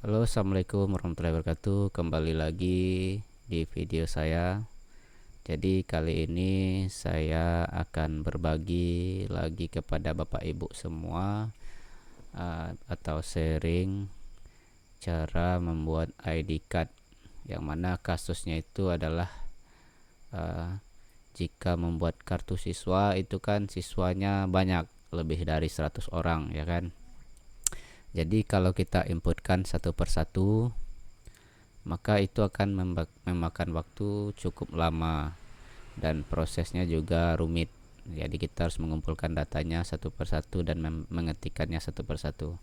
Halo, assalamualaikum warahmatullahi wabarakatuh. Kembali lagi di video saya. Jadi kali ini saya akan berbagi lagi kepada Bapak Ibu semua, atau sharing cara membuat ID card, yang mana kasusnya itu adalah uh, jika membuat kartu siswa itu kan siswanya banyak, lebih dari 100 orang ya kan. Jadi kalau kita inputkan satu persatu, maka itu akan memakan waktu cukup lama dan prosesnya juga rumit. Jadi kita harus mengumpulkan datanya satu persatu dan mengetikkannya satu persatu.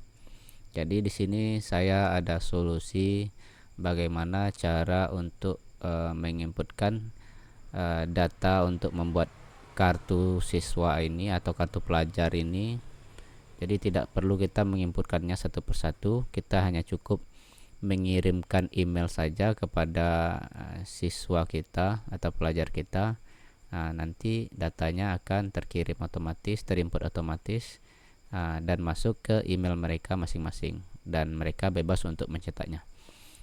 Jadi di sini saya ada solusi bagaimana cara untuk menginputkan data untuk membuat kartu siswa ini atau kartu pelajar ini. Jadi tidak perlu kita menginputkannya satu persatu, kita hanya cukup mengirimkan email saja kepada siswa kita atau pelajar kita. Nanti datanya akan terkirim otomatis, terinput otomatis, dan masuk ke email mereka masing-masing, dan mereka bebas untuk mencetaknya.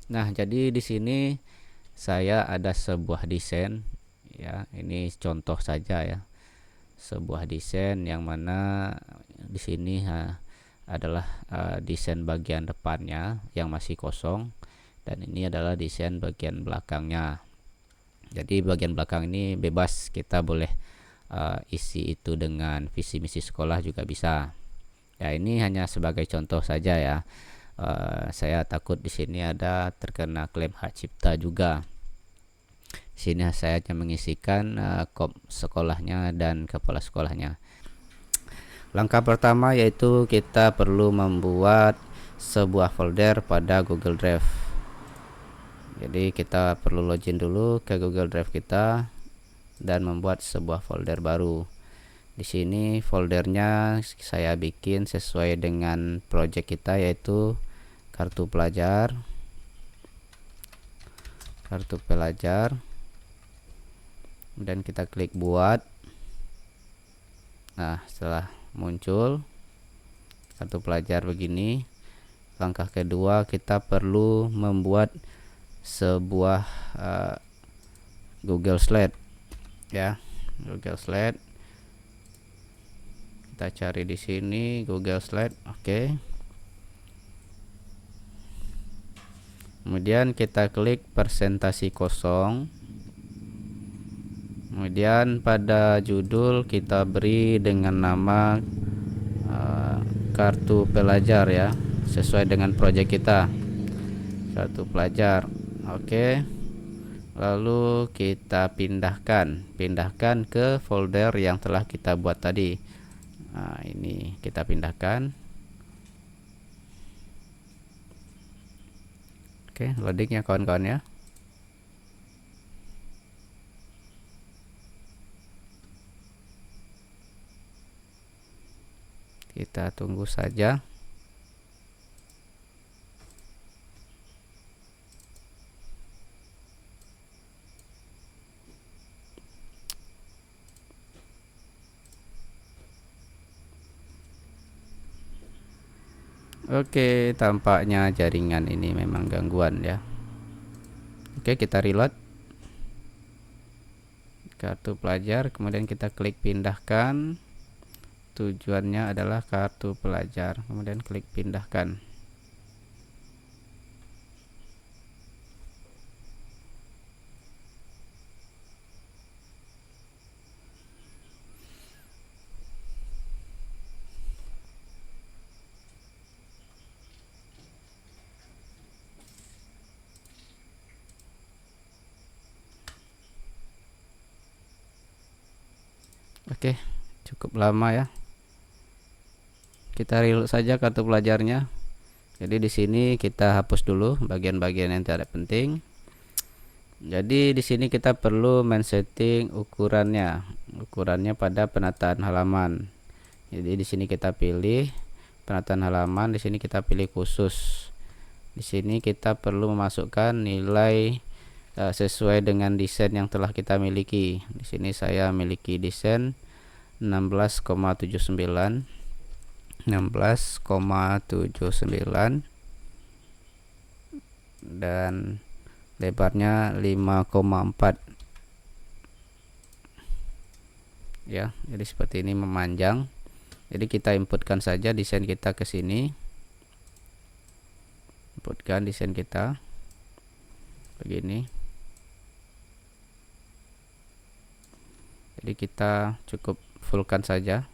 Nah, jadi di sini saya ada sebuah desain ya, ini contoh saja ya. Sebuah desain yang mana di sini adalah desain bagian depannya yang masih kosong, dan ini adalah desain bagian belakangnya. Jadi bagian belakang ini bebas, kita boleh isi itu dengan visi misi sekolah juga bisa. Ya, ini hanya sebagai contoh saja ya. Saya takut di sini ada terkena klaim hak cipta juga. Di sini saya hanya mengisikan kop sekolahnya dan kepala sekolahnya. Langkah pertama yaitu kita perlu membuat sebuah folder pada Google Drive. Jadi kita perlu login dulu ke Google Drive kita dan membuat sebuah folder baru. Di sini foldernya saya bikin sesuai dengan project kita, yaitu kartu pelajar. Dan kita klik buat. Nah, setelah muncul kartu pelajar begini, langkah kedua kita perlu membuat sebuah Google Slide ya. Google Slide kita cari di sini, Google Slide. Oke. Kemudian kita klik presentasi kosong. Kemudian pada judul kita beri dengan nama kartu pelajar ya, sesuai dengan proyek kita, kartu pelajar. Oke. Lalu kita pindahkan ke folder yang telah kita buat tadi. Nah, ini kita pindahkan. Oke, loading ya kawan-kawan ya. Kita tunggu saja. Oke, tampaknya jaringan ini memang gangguan ya. Oke, kita reload kartu pelajar, kemudian kita klik pindahkan. Tujuannya adalah kartu pelajar, kemudian klik pindahkan. Oke, cukup lama ya. Kita reload saja kartu pelajarnya. Jadi di sini kita hapus dulu bagian-bagian yang tidak penting. Jadi di sini kita perlu men-setting ukurannya pada penataan halaman. Jadi di sini kita pilih penataan halaman, di sini kita pilih khusus. Di sini kita perlu memasukkan nilai sesuai dengan desain yang telah kita miliki. Di sini saya miliki desain 16,79. dan lebarnya 5,4 ya. Jadi seperti ini memanjang. Jadi kita inputkan saja desain kita ke sini, inputkan desain kita begini. Jadi kita cukup fullkan saja.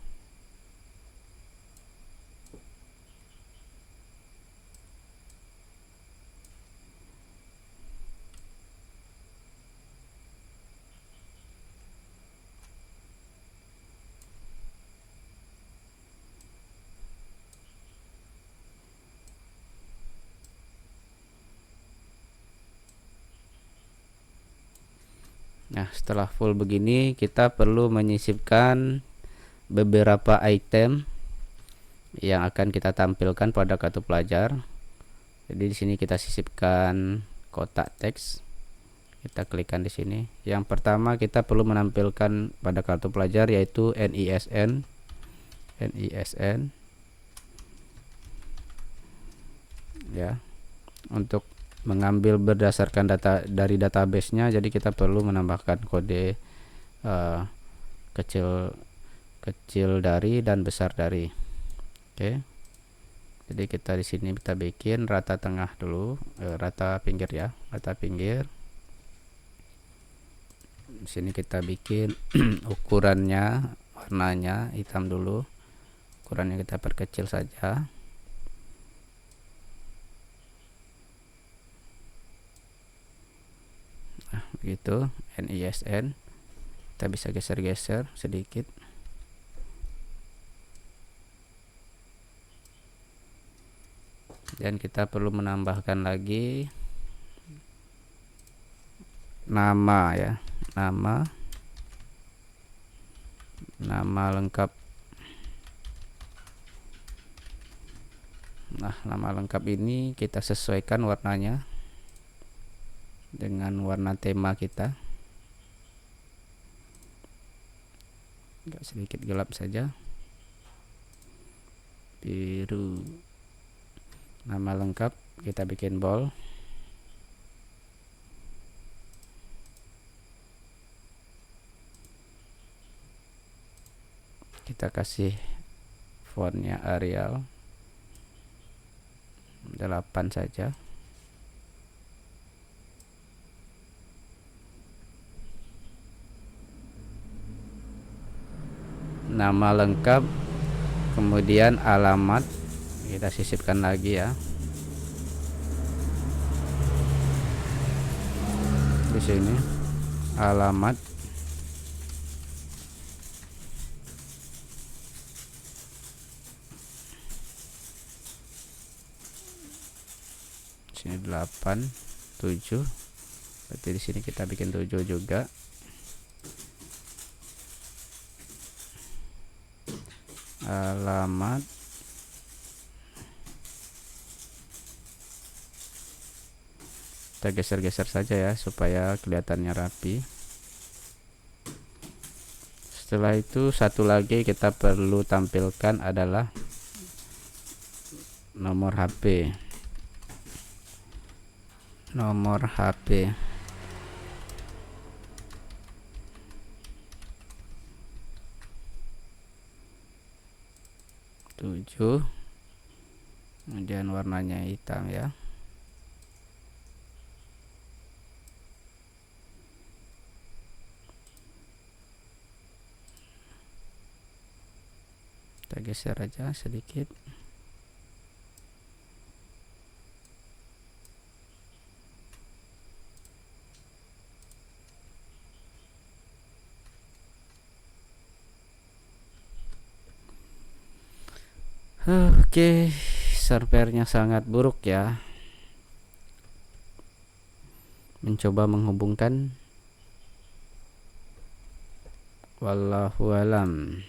Nah, setelah full begini, kita perlu menyisipkan beberapa item yang akan kita tampilkan pada kartu pelajar. Jadi di sini kita sisipkan kotak teks. Kita klikkan di sini. Yang pertama kita perlu menampilkan pada kartu pelajar yaitu NISN. Ya. Untuk mengambil berdasarkan data dari database-nya, jadi kita perlu menambahkan kode kecil dari dan besar dari. Oke. Jadi kita di sini kita bikin rata tengah dulu, rata pinggir ya, rata pinggir. Di sini kita bikin ukurannya, warnanya hitam dulu. Ukurannya kita perkecil saja. Nah, begitu NISN. Kita bisa geser-geser sedikit. Dan kita perlu menambahkan lagi nama ya, nama lengkap. Nah, nama lengkap ini kita sesuaikan warnanya dengan warna tema kita. Agak sedikit gelap saja, biru. Nama lengkap kita bikin bold. Kita kasih fontnya Arial 8 saja. Nama lengkap, kemudian alamat kita sisipkan lagi ya. Di sini alamat, sini 8 7, berarti di sini kita bikin 7 juga. Alamat, kita geser-geser saja ya supaya kelihatannya rapi. Setelah itu satu lagi kita perlu tampilkan adalah nomor HP. Nomor HP. Tujuh, kemudian warnanya hitam ya. Kita geser aja sedikit. Oke, servernya sangat buruk ya. Mencoba menghubungkan. Wallahu alam.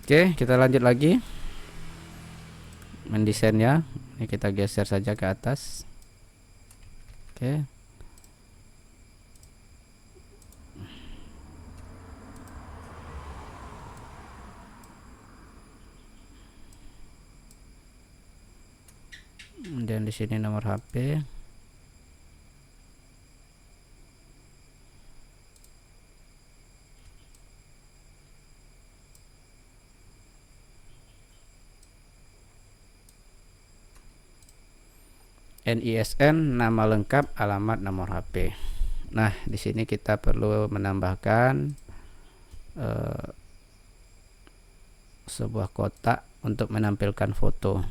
Oke, kita lanjut lagi mendesainnya. Ini kita geser saja ke atas. Oke. Dan di sini nomor HP. NISN, nama lengkap, alamat, nomor HP. Nah, di sini kita perlu menambahkan sebuah kotak untuk menampilkan foto.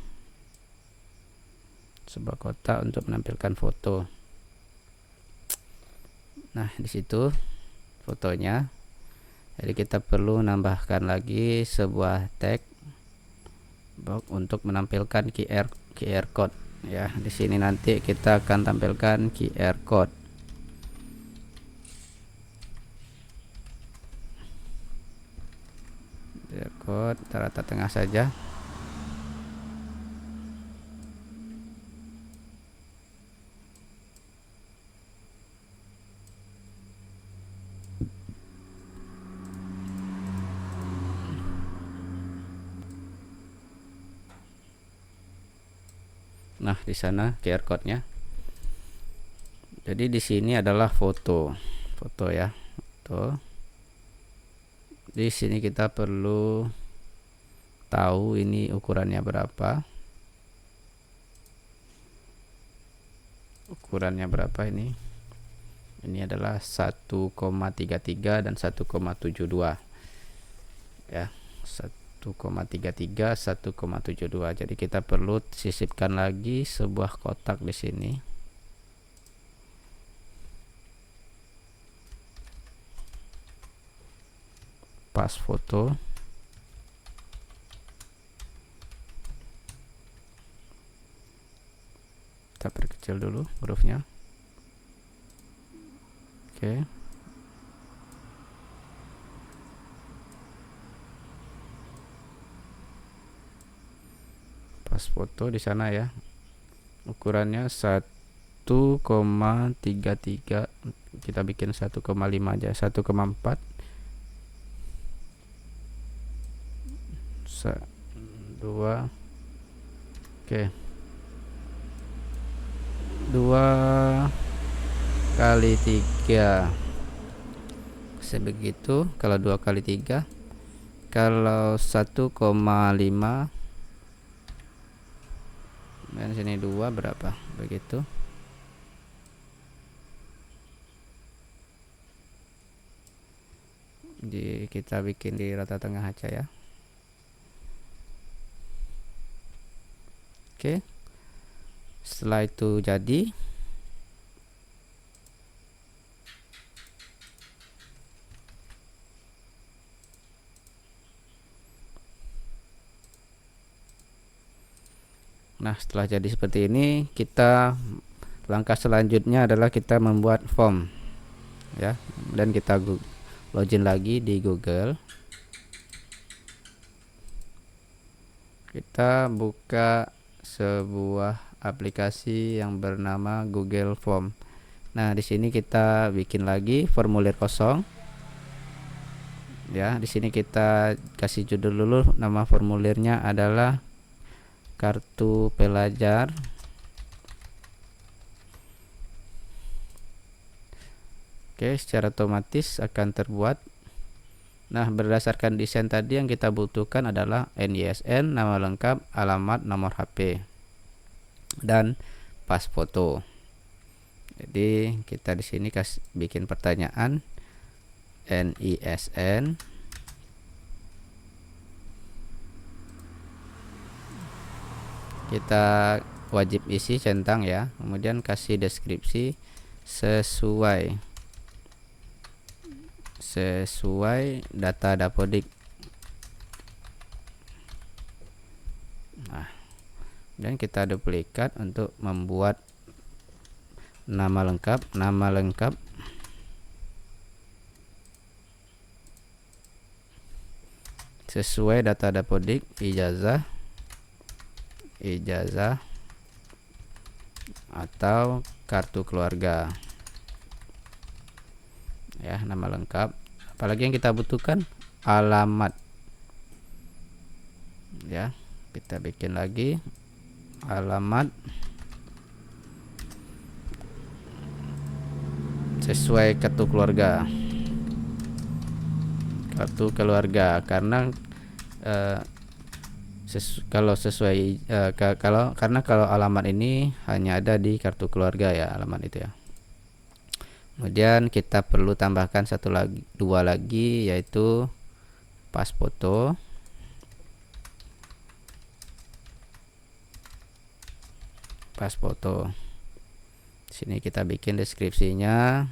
Nah, di situ fotonya. Jadi kita perlu menambahkan lagi sebuah tag box untuk menampilkan QR code. Ya, di sini nanti kita akan tampilkan QR code. QR code rata tengah saja. Nah, di sana QR code-nya. Jadi di sini adalah foto ya. Foto. Di sini kita perlu tahu ini ukurannya berapa. Ini? Ini adalah 1,33 dan 1,72. Ya. 1,33 1,72. Jadi kita perlu sisipkan lagi sebuah kotak di sini. Pas foto. Kita perkecil dulu hurufnya. Oke. Pas foto di sana ya. Ukurannya 1,33. Kita bikin 1,5 aja. 1,4. 2. Oke. 2 kali 3 sebegitu. Kalau 2 kali 3, kalau 1,5, dan sini 2 berapa? Begitu. Jadi kita bikin di rata tengah aja ya. Oke. Setelah itu jadi, nah setelah jadi seperti ini, kita langkah selanjutnya adalah kita membuat form ya. Dan kita login lagi di Google. Kita buka sebuah aplikasi yang bernama Google Form. Nah, di sini kita bikin lagi formulir kosong. Ya, di sini kita kasih judul dulu. Nama formulirnya adalah kartu pelajar. Oke, secara otomatis akan terbuat. Nah, berdasarkan desain tadi yang kita butuhkan adalah NISN, nama lengkap, alamat, nomor HP, dan pas foto. Jadi kita di sini bikin pertanyaan NISN, kita wajib isi centang ya, kemudian kasih deskripsi sesuai data dapodik. Nah, dan kita duplikat untuk membuat nama lengkap sesuai data dapodik, ijazah atau kartu keluarga ya, nama lengkap. Apalagi yang kita butuhkan, alamat ya, kita bikin lagi alamat sesuai kartu keluarga, karena kalau sesuai kalau alamat ini hanya ada di kartu keluarga ya, alamat itu ya. Kemudian kita perlu tambahkan dua lagi, yaitu pas foto. Sini kita bikin deskripsinya,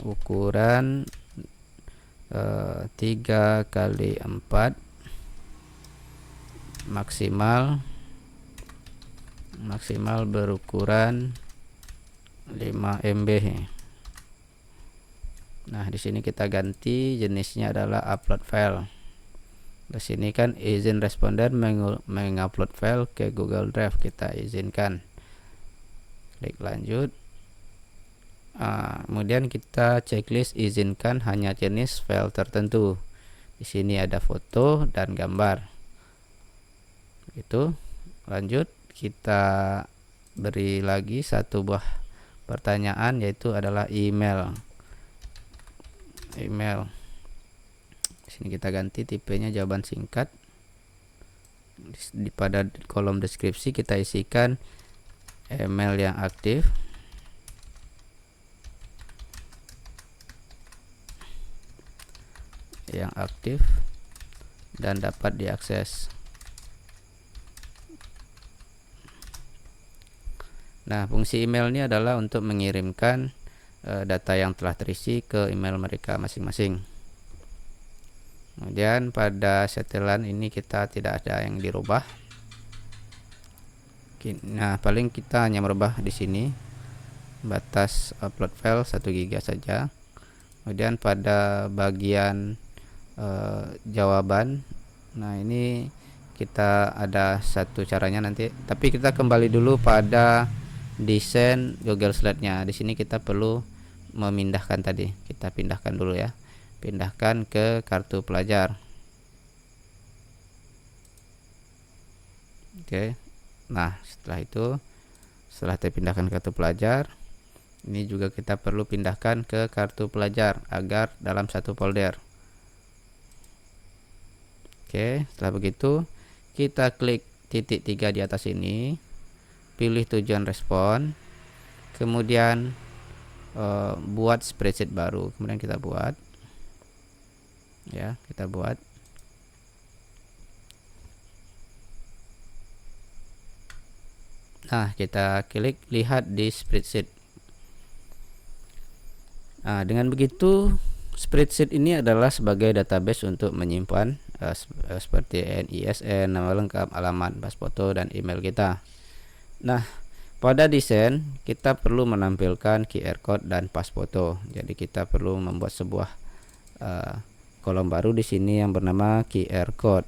ukuran 3x4 maksimal berukuran 5 MB. Nah, di sini kita ganti jenisnya adalah upload file. Di sini kan izin responden mengupload file ke Google Drive, kita izinkan. Klik lanjut. Kemudian kita checklist izinkan hanya jenis file tertentu. Di sini ada foto dan gambar. Itu lanjut, kita beri lagi satu buah pertanyaan, yaitu adalah email. Di sini kita ganti tipenya jawaban singkat. Pada kolom deskripsi kita isikan email yang aktif, dan dapat diakses. Nah, fungsi email ini adalah untuk mengirimkan data yang telah terisi ke email mereka masing-masing. Kemudian pada setelan ini kita tidak ada yang dirubah. Nah, paling kita hanya merubah di sini batas upload file 1 GB saja. Kemudian pada bagian jawaban, nah ini kita ada satu caranya nanti, tapi kita kembali dulu pada desain Google Slide-nya. Di sini kita perlu memindahkan tadi. Kita pindahkan dulu ya. Pindahkan ke kartu pelajar. Oke. Nah, setelah terpindahkan kartu pelajar, ini juga kita perlu pindahkan ke kartu pelajar agar dalam satu folder. Oke, setelah begitu kita klik titik 3 di atas ini, pilih tujuan respon, kemudian buat spreadsheet baru. Kemudian kita buat ya, nah, kita klik lihat di spreadsheet. Nah, dengan begitu spreadsheet ini adalah sebagai database untuk menyimpan seperti NISN, nama lengkap, alamat, pas foto, dan email kita. Nah, pada desain kita perlu menampilkan QR code dan pas foto. Jadi kita perlu membuat sebuah kolom baru di sini yang bernama QR code.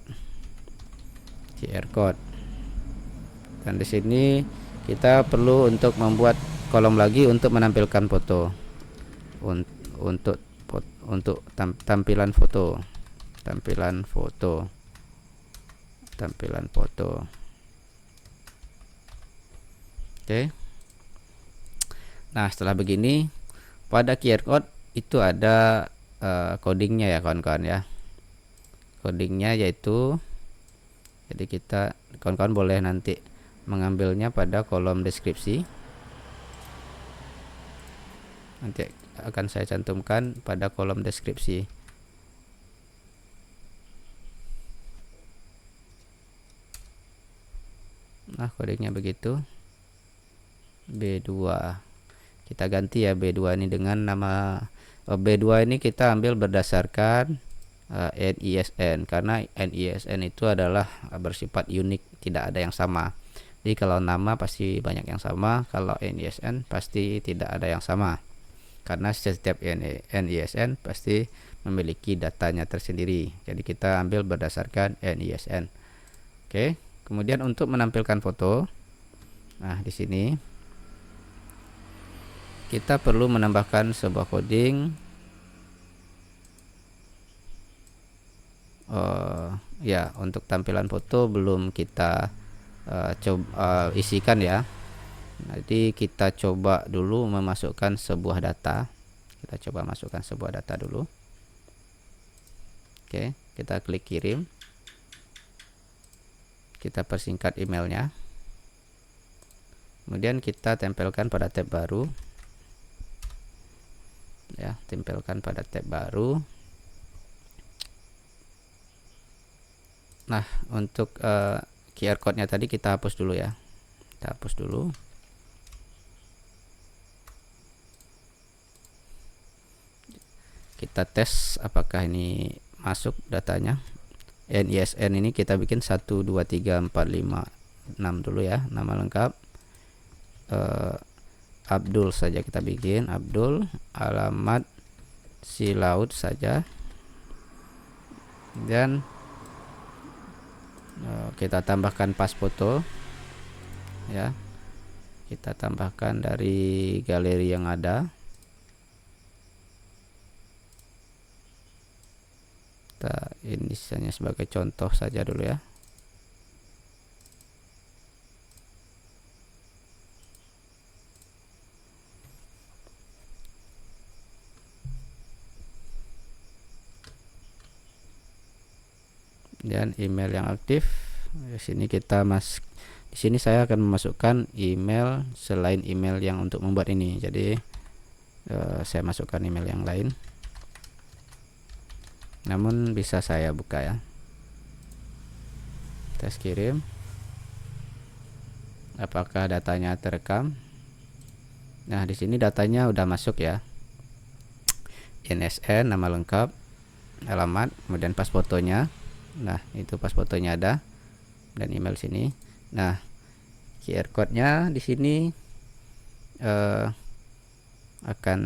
Dan di sini kita perlu untuk membuat kolom lagi untuk menampilkan foto. Untuk tampilan foto. Oke. Nah, setelah begini, pada QR code itu ada codingnya ya kawan-kawan ya. Codingnya yaitu, jadi kawan-kawan boleh nanti mengambilnya pada kolom deskripsi. Nanti akan saya cantumkan pada kolom deskripsi. Nah, kodenya begitu. B2. Kita ganti ya B2 ini dengan nama B2 ini kita ambil berdasarkan NISN, karena NISN itu adalah bersifat unik, tidak ada yang sama. Jadi kalau nama pasti banyak yang sama, kalau NISN pasti tidak ada yang sama, karena setiap NISN pasti memiliki datanya tersendiri. Jadi kita ambil berdasarkan NISN. Oke, kemudian untuk menampilkan foto, nah di sini kita perlu menambahkan sebuah coding. Ya, untuk tampilan foto belum kita coba isikan ya. Jadi kita coba dulu memasukkan sebuah data. Kita coba masukkan sebuah data dulu. Oke, kita klik kirim. Kita persingkat emailnya. Kemudian kita tempelkan pada tab baru. Ya, tempelkan pada tab baru. Nah, untuk QR code-nya tadi kita hapus dulu ya. Kita hapus dulu. Kita tes apakah ini masuk datanya. NISN ini kita bikin 1 2 3 4 5 6 dulu ya, nama lengkap. Abdul saja kita bikin, Abdul, alamat Silaut saja, dan kita tambahkan pas foto ya, kita tambahkan dari galeri yang ada. Ini hanya sebagai contoh saja dulu ya. Dan email yang aktif di sini di sini saya akan memasukkan email selain email yang untuk membuat ini. Jadi saya masukkan email yang lain, namun bisa saya buka ya. Tes kirim. Apakah datanya terekam? Nah, di sini datanya udah masuk ya. NSN, nama lengkap, alamat, kemudian pas fotonya. Nah, itu pas fotonya ada, dan email sini. Nah, QR code-nya di sini akan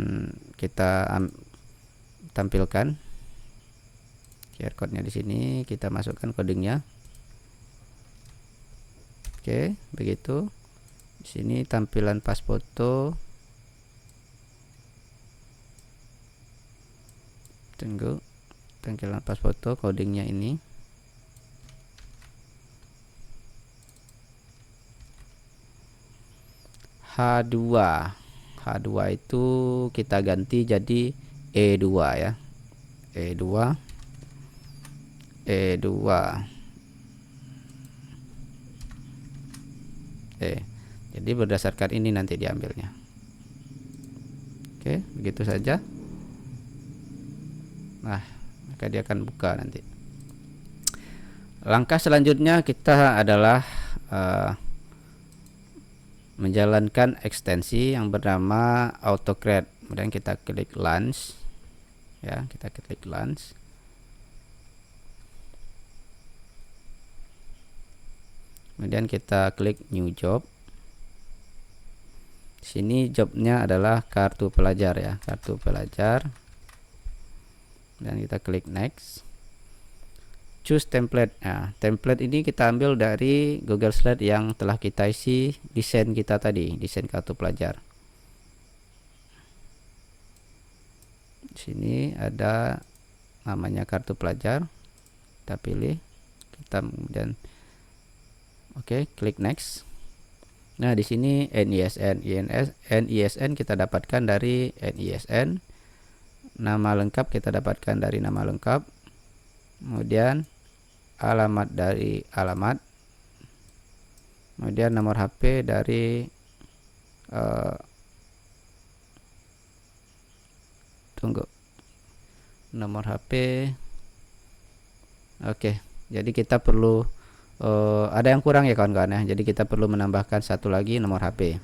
kita tampilkan. QR code-nya di sini kita masukkan codingnya. Oke, begitu. Di sini tampilan pas foto. Tunggu, tampilan pas foto codingnya ini. H2 itu kita ganti jadi E2 ya. E2 jadi berdasarkan ini nanti diambilnya. Oke, begitu saja. Nah, maka dia akan buka nanti. Langkah selanjutnya kita adalah menjalankan ekstensi yang bernama AutoCreate. Kemudian kita klik launch ya, kita klik launch. Kemudian kita klik new job. Sini jobnya adalah kartu pelajar ya, kartu pelajar. Dan kita klik next. Choose template. Nah, template ini kita ambil dari Google Slide yang telah kita isi desain kita tadi, desain kartu pelajar. Di sini ada namanya kartu pelajar. Kita pilih, kita kemudian klik next. Nah, di sini NISN kita dapatkan dari NISN. Nama lengkap kita dapatkan dari nama lengkap. Kemudian alamat dari alamat. Kemudian nomor HP dari nomor HP. Jadi kita perlu ada yang kurang ya kawan-kawan ya. Jadi kita perlu menambahkan satu lagi nomor HP.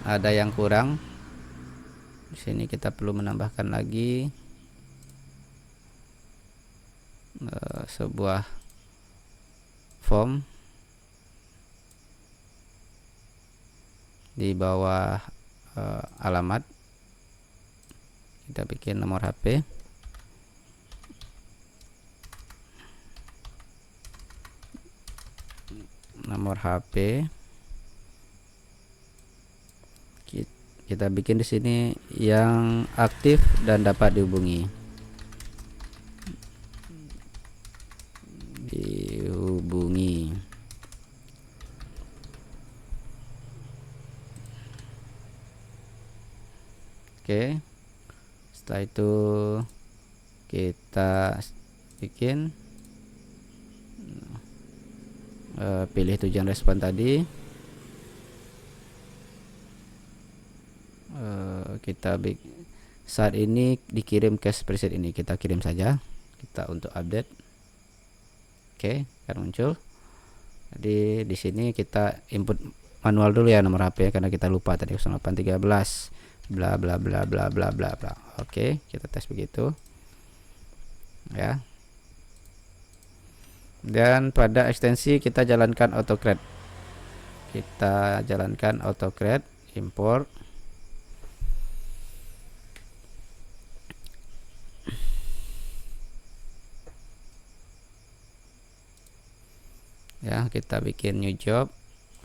Ada yang kurang. Di sini kita perlu menambahkan lagi sebuah form di bawah alamat. Kita bikin nomor HP. Nomor HP. kita bikin di sini yang aktif dan dapat dihubungi. Oke, setelah itu kita bikin pilih tujuan respon tadi. Kita saat ini dikirim ke spreadsheet ini, kita kirim saja. Kita untuk update. Oke, akan muncul. Jadi di sini kita input manual dulu ya nomor HP karena kita lupa tadi 0813 bla bla bla bla bla bla bla. Oke, kita tes begitu ya. Dan pada ekstensi kita jalankan AutoCreate. Kita jalankan AutoCreate, import. Ya, kita bikin new job.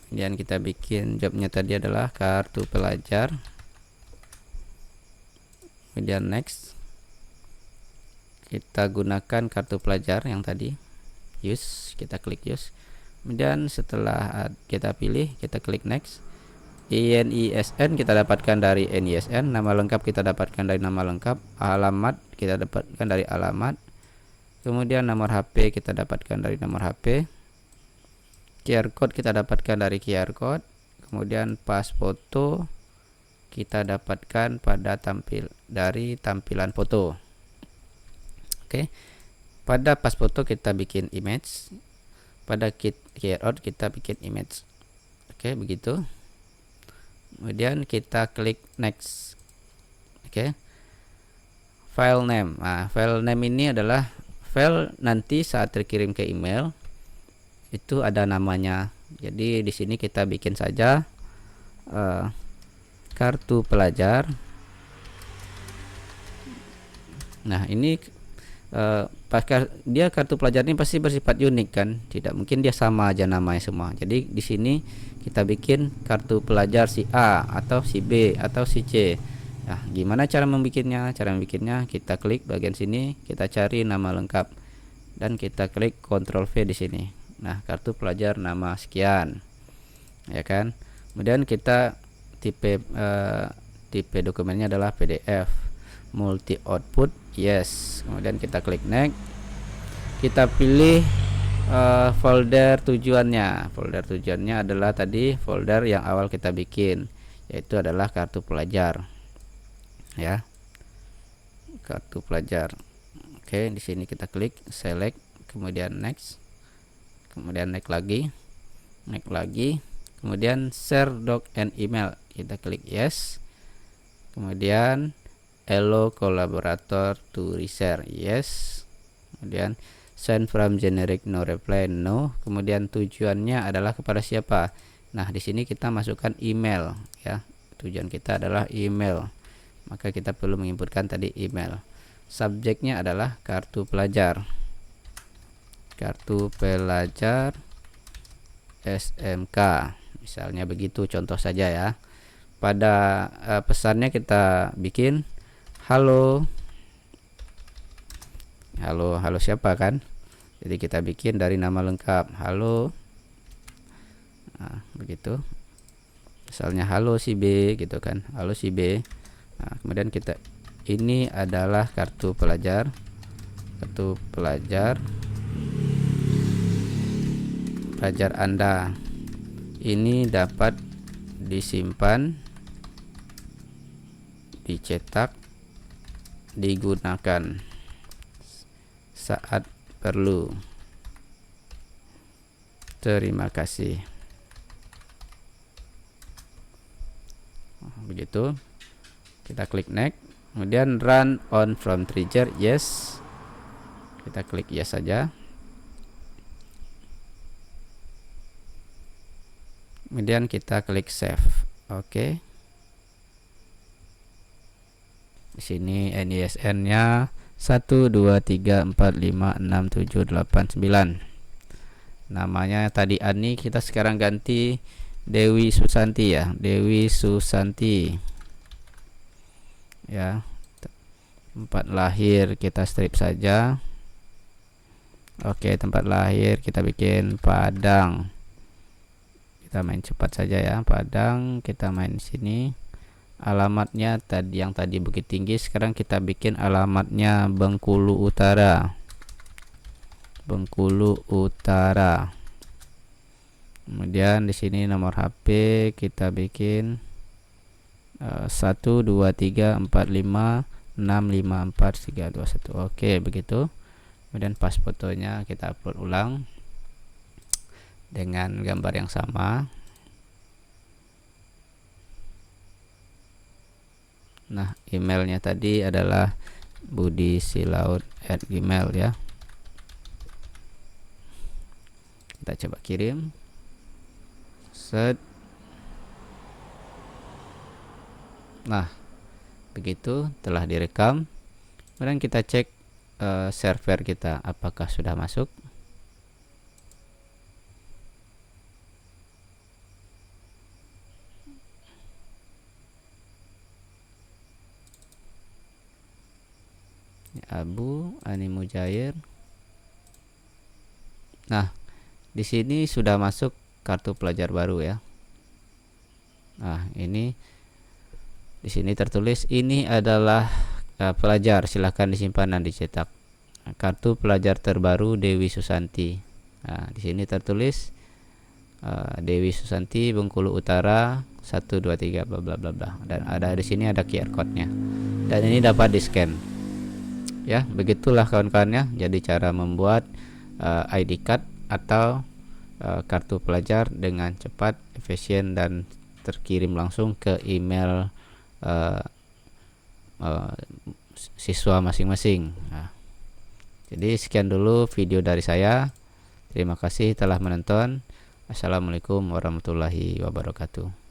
Kemudian kita bikin jobnya tadi adalah kartu pelajar. Kemudian next. Kita gunakan kartu pelajar yang tadi. Use, kita klik use. Kemudian setelah kita pilih, kita klik next. NISN kita dapatkan dari NISN, nama lengkap kita dapatkan dari nama lengkap, alamat kita dapatkan dari alamat. Kemudian nomor HP kita dapatkan dari nomor HP. QR code kita dapatkan dari QR code. Kemudian pas foto kita dapatkan pada dari tampilan foto. Oke. Pada pas foto kita bikin image. Pada QR code kita bikin image. Oke, begitu. Kemudian kita klik next. Oke. File name. Nah, file name ini adalah file nanti saat terkirim ke email itu ada namanya. Jadi di sini kita bikin saja kartu pelajar. Nah, ini dia kartu pelajar ini pasti bersifat unik kan, tidak mungkin dia sama aja namanya semua. Jadi di sini kita bikin kartu pelajar si A atau si B atau si C. Nah, gimana cara membikinnya? Cara membikinnya kita klik bagian sini, kita cari nama lengkap dan kita klik Ctrl V di sini. Nah, kartu pelajar nama sekian, ya kan. Kemudian kita tipe dokumennya adalah PDF, multi output, yes. Kemudian kita klik next. Kita pilih folder tujuannya. Folder tujuannya adalah tadi folder yang awal kita bikin, yaitu adalah kartu pelajar, ya. Kartu pelajar. Oke, di sini kita klik select, kemudian next. Kemudian naik lagi, kemudian share doc and email, kita klik yes. Kemudian allow collaborator to reshare, yes. Kemudian send from generic no reply, no. Kemudian tujuannya adalah kepada siapa? Nah, di sini kita masukkan email, ya. Tujuan kita adalah email, maka kita perlu menginputkan tadi email. Subjeknya adalah kartu pelajar. Kartu pelajar SMK, misalnya begitu contoh saja ya. Pada pesannya kita bikin halo siapa kan, jadi kita bikin dari nama lengkap halo. Nah, begitu, misalnya halo si B gitu kan, halo si B. Nah, kemudian kita ini adalah kartu pelajar Anda. Ini dapat disimpan, dicetak, digunakan saat perlu. Terima kasih. Begitu. Kita klik next. Kemudian run on from trigger, yes. Kita klik yes saja. Kemudian kita klik save. Oke. Di sini NISN-nya 123456789. Namanya tadi Ani, kita sekarang ganti Dewi Susanti ya. Dewi Susanti. ya. Tempat lahir kita strip saja. Oke, tempat lahir kita bikin Padang. Kita main cepat saja ya, Padang. Kita main sini. Alamatnya yang tadi Bukit Tinggi, sekarang kita bikin alamatnya Bengkulu Utara. Bengkulu Utara. Kemudian di sini nomor HP kita bikin 1234565654321. Oke, begitu. Kemudian pas fotonya kita upload ulang dengan gambar yang sama. Nah, emailnya tadi adalah budisilaut@gmail ya. Kita coba kirim. Set. Nah, begitu telah direkam. Kemudian kita cek server kita apakah sudah masuk. Abu Animujair. Nah, di sini sudah masuk kartu pelajar baru ya. Nah, ini di sini tertulis ini adalah pelajar, silahkan disimpan dan dicetak. Kartu pelajar terbaru Dewi Susanti. Nah, di sini tertulis Dewi Susanti Bengkulu Utara 123 bla bla bla bla. Dan ada di sini ada QR code-nya. Dan ini dapat di-scan. Ya, begitulah kawan-kawannya. Jadi cara membuat ID card atau kartu pelajar dengan cepat, efisien, dan terkirim langsung ke email siswa masing-masing. Nah, jadi sekian dulu video dari saya. Terima kasih telah menonton. Assalamualaikum warahmatullahi wabarakatuh.